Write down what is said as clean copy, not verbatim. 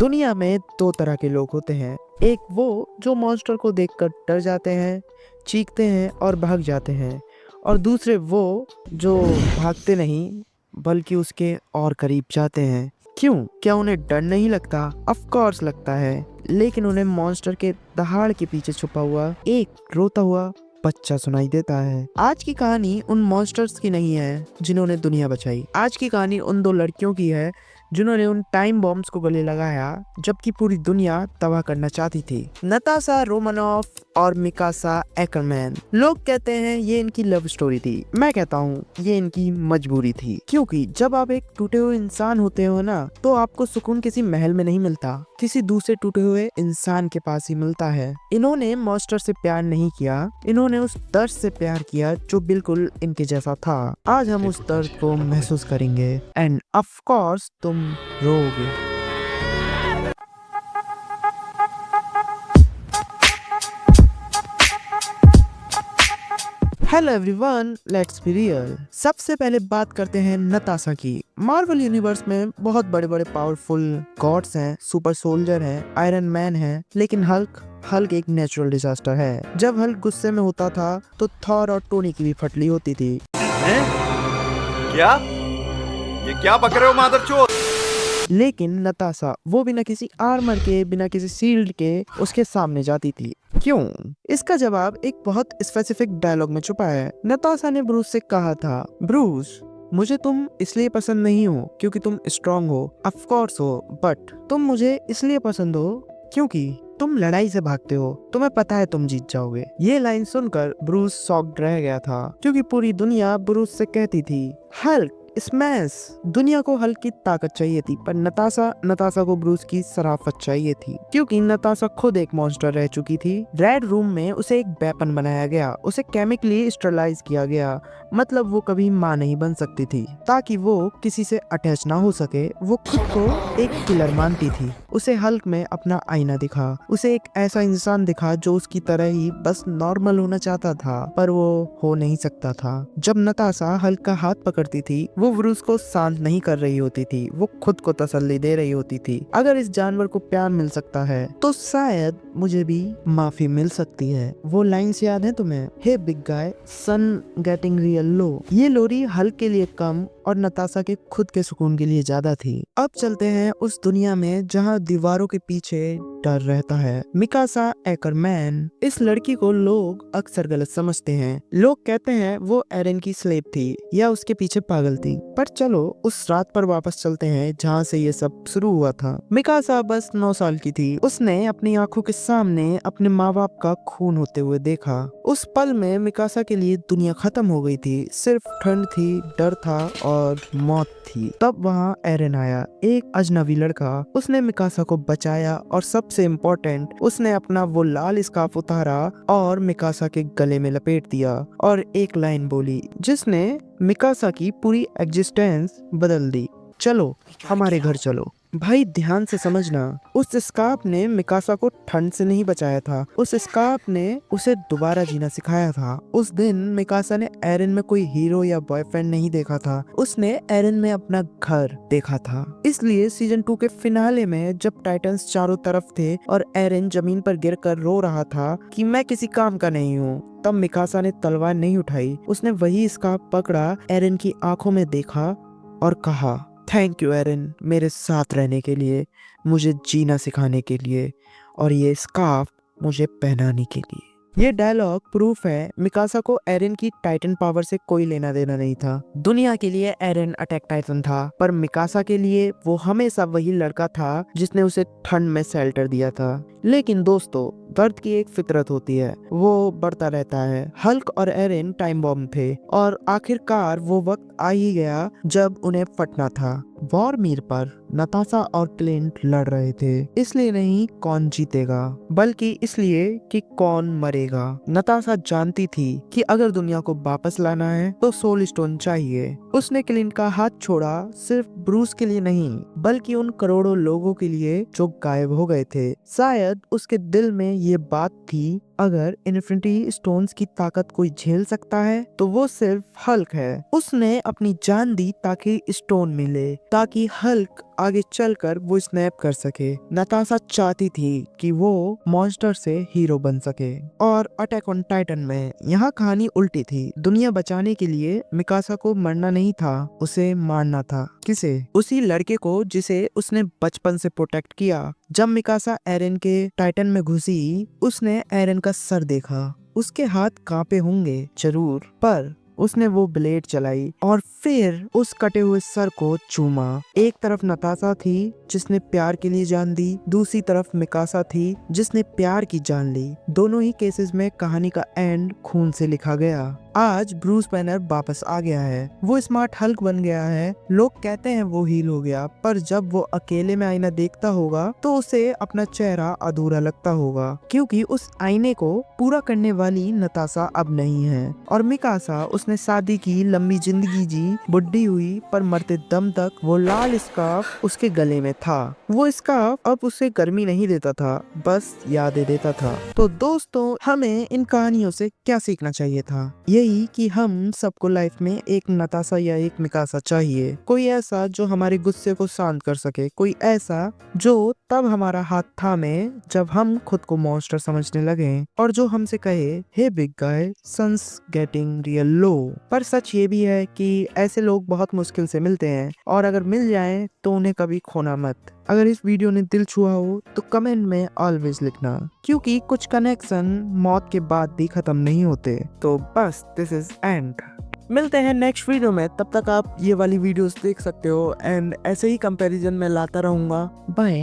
दुनिया में दो तरह के लोग होते हैं। एक वो जो मॉन्स्टर को देखकर डर जाते हैं, चीखते हैं और भाग जाते हैं, और दूसरे वो जो भागते नहीं बल्कि उसके और करीब जाते हैं। क्यों? क्या उन्हें डर नहीं लगता? ऑफ कोर्स लगता है, लेकिन उन्हें मॉन्स्टर के दहाड़ के पीछे छुपा हुआ एक रोता हुआ बच्चा सुनाई देता है। आज की कहानी उन मॉन्स्टर्स की नहीं है जिन्होंने दुनिया बचाई। आज की कहानी उन दो लड़कियों की है जिन्होंने उन टाइम बॉम्ब्स को गले लगाया जबकि पूरी दुनिया तबाह करना चाहती थी। नताशा रोमानोफ और मिकासा एकरमैन। लोग कहते हैं ये इनकी लव स्टोरी थी, मैं कहता हूँ ये इनकी मजबूरी थी। क्योंकि जब आप एक टूटे हुए इंसान होते हो ना, तो आपको सुकून किसी महल में नहीं मिलता, किसी दूसरे टूटे हुए इंसान के पास ही मिलता है। इन्होंने मॉन्स्टर से प्यार नहीं किया, इन्होंने उस दर्द से प्यार किया जो बिल्कुल इनके जैसा था। आज हम उस दर्द को महसूस करेंगे एंड ऑफ कोर्स तुम रोओगे। Hello everyone, let's be real. सबसे पहले बात करते हैं नताशा की। मार्वल यूनिवर्स में बहुत बड़े बड़े पावरफुल गॉड्स हैं, सुपर सोल्जर हैं, आयरन मैन है, लेकिन हल्क एक नेचुरल डिजास्टर है। जब हल्क गुस्से में होता था तो थॉर और टोनी की भी फटली होती थी। हैं? क्या? ये क्या बक रहे हो मादरचोद? लेकिन नताशा वो बिना किसी आर्मर के, बिना किसी शील्ड के उसके सामने जाती थी। क्यों? इसका जवाब एक बहुत स्पेसिफिक डायलॉग में छुपा है। नताशा ने ब्रूस से कहा था, ब्रूस मुझे तुम इसलिए पसंद नहीं हो क्योंकि तुम स्ट्रॉन्ग हो, ऑफ कोर्स हो, बट तुम मुझे इसलिए पसंद हो क्योंकि तुम लड़ाई से भागते हो, तुम्हें पता है तुम जीत जाओगे। ये लाइन सुनकर ब्रूस शॉक्ड रह गया था क्योंकि पूरी दुनिया ब्रूस से कहती थी हल्क स्मैश। दुनिया को हल्क की ताकत चाहिए थी, पर नताशा को ब्रूस की शराफत चाहिए थी, क्योंकि नताशा खुद एक मॉन्स्टर रह चुकी थी। रेड रूम में उसे एक वेपन बनाया गया, उसे केमिकली स्टरलाइज किया गया, मतलब वो कभी मां नहीं बन सकती थी, ताकि वो किसी से अटैच ना हो सके। वो खुद को एक किलर मानती थी। उसे हल्क में अपना आईना दिखा, उसे एक ऐसा इंसान दिखा जो उसकी तरह ही बस नॉर्मल होना चाहता था, पर वो हो नहीं सकता था। जब नताशा हल्क का हाथ पकड़ती थी, वो ब्रूस को शांत नहीं कर रही होती थी, वो खुद को तसल्ली दे रही होती थी। अगर इस जानवर को प्यार मिल सकता है तो शायद मुझे भी माफी मिल सकती है। वो लाइन्स याद है तुम्हें? हे बिग गाय, सन गेटिंग रियल लो। ये लोरी हल्क के लिए कम और नताशा के खुद के सुकून के लिए ज्यादा थी। अब चलते हैं उस दुनिया में जहाँ दीवारों के पीछे डर रहता है। Mikasa Ackerman. इस लड़की को लोग अक्सर गलत समझते हैं। लोग कहते हैं वो एरन की स्लेव थी या उसके पीछे पागल थी, पर चलो उस रात पर वापस चलते हैं जहाँ से ये सब शुरू हुआ था। मिकासा बस 9 साल की थी। उसने अपनी आंखों के सामने अपने माँ बाप का खून होते हुए देखा। उस पल में मिकासा के लिए दुनिया खत्म हो गई थी। सिर्फ ठंड थी, डर था और मौत थी। तब वहाँ एरन आया, एक अजनबी लड़का। उसने मिकासा को बचाया और सबसे इम्पोर्टेंट, उसने अपना वो लाल स्कार्फ उतारा और मिकासा के गले में लपेट दिया और एक लाइन बोली जिसने मिकासा की पूरी एग्जिस्टेंस बदल दी, चलो हमारे घर चलो। भाई ध्यान से समझना, उस स्कार्फ ने मिकासा को ठंड से नहीं बचाया था, उस स्कार्फ ने उसे दोबारा जीना सिखाया था। उस दिन मिकासा ने एरन में कोई हीरो या बॉयफ्रेंड नहीं देखा था, उसने एरन में अपना घर देखा था। इसलिए सीजन 2 के फिनाले में जब टाइटन्स चारों तरफ थे और एरन जमीन पर गिरकर रो रहा था कि मैं किसी काम का नहीं हूँ, तब मिकासा ने तलवार नहीं उठाई, उसने वही स्कार्फ पकड़ा, एरन की आंखों में देखा और कहा, थैंक यू एरन, मेरे साथ रहने के लिए, मुझे जीना सिखाने के लिए और ये स्कार्फ मुझे पहनाने के लिए। ये डायलॉग प्रूफ है मिकासा को एरन की टाइटन पावर से कोई लेना देना नहीं था। दुनिया के लिए एरन अटैक टाइटन था, पर मिकासा के लिए वो हमेशा वही लड़का था जिसने उसे ठंड में शेल्टर दिया था। लेकिन दोस्तों, दर्द की एक फितरत होती है, वो बढ़ता रहता है। हल्क और एरन टाइम बॉम्ब थे और आखिरकार वो वक्त आ ही गया जब उन्हें फटना था। वॉरमीर पर नताशा और क्लिंट लड़ रहे थे, इसलिए नहीं कौन जीतेगा, बल्कि इसलिए कि कौन मरेगा। नताशा जानती थी कि अगर दुनिया को वापस लाना है तो सोल स्टोन चाहिए। उसने क्लिंट का हाथ छोड़ा, सिर्फ ब्रूस के लिए नहीं, बल्कि उन करोड़ों लोगों के लिए जो गायब हो गए थे। शायद उसके दिल में ये बात थी, अगर इन्फिनिटी स्टोन्स की ताकत कोई झेल सकता है तो वो सिर्फ हल्क है। उसने अपनी जान दी ताकि स्टोन मिले, ताकि हल्क आगे चलकर वो स्नैप कर सके। नताशा चाहती थी कि वो मॉन्स्टर से हीरो बन सके। और अटैक ऑन टाइटन में यहाँ कहानी उल्टी थी। दुनिया बचाने के लिए मिकासा को मरना नहीं था, उसे मारना था। किसे? उसी लड़के को जिसे उसने बचपन से प्रोटेक्ट किया। जब मिकासा एरन के टाइटन में घुसी, उसने एरन का सर देखा। उसके हाथ कांपे होंगे जरूर, पर उसने वो ब्लेड चलाई और फिर उस कटे हुए सर को चूमा। एक तरफ नताशा थी जिसने प्यार के लिए जान दी, दूसरी तरफ मिकासा थी जिसने प्यार की जान ली। दोनों ही केसेस में कहानी का एंड खून से लिखा गया। आज ब्रूस बैनर वापस आ गया है। वो स्मार्ट हल्क बन गया है। लोग कहते हैं वो हील हो गया, पर जब वो अकेले में आईना देखता होगा तो उसे अपना चेहरा अधूरा लगता होगा, क्योंकि उस आईने को पूरा करने वाली नताशा अब नहीं है। और मिकासा, उसने शादी की, लंबी जिंदगी जी, बुढ़ी हुई, पर मरते दम तक वो लाल स्कार्फ उसके गले में था। वो स्कार्फ अब उसे गर्मी नहीं देता था, बस यादें देता था। तो दोस्तों, हमें इन कहानियों से क्या सीखना चाहिए था? यही कि हम सबको लाइफ में एक नताशा या एक मिकासा चाहिए। कोई ऐसा जो हमारे गुस्से को शांत कर सके, कोई ऐसा जो तब हमारा हाथ थामे जब हम खुद को मॉन्स्टर समझने लगे, और जो हमसे कहे, hey big guy, sun's getting real low. पर सच ये भी है कि ऐसे लोग बहुत मुश्किल से मिलते हैं, और अगर मिल जाएं तो उन्हें कभी खोना मत। अगर इस वीडियो ने दिल छुआ हो तो कमेंट में ऑलवेज लिखना, क्योंकि कुछ कनेक्शन मौत के बाद भी खत्म नहीं होते। तो बस दिस इज एंड। मिलते हैं नेक्स्ट वीडियो में, तब तक आप ये वाली वीडियोस देख सकते हो एंड ऐसे ही कंपैरिजन में लाता रहूंगा। बाय।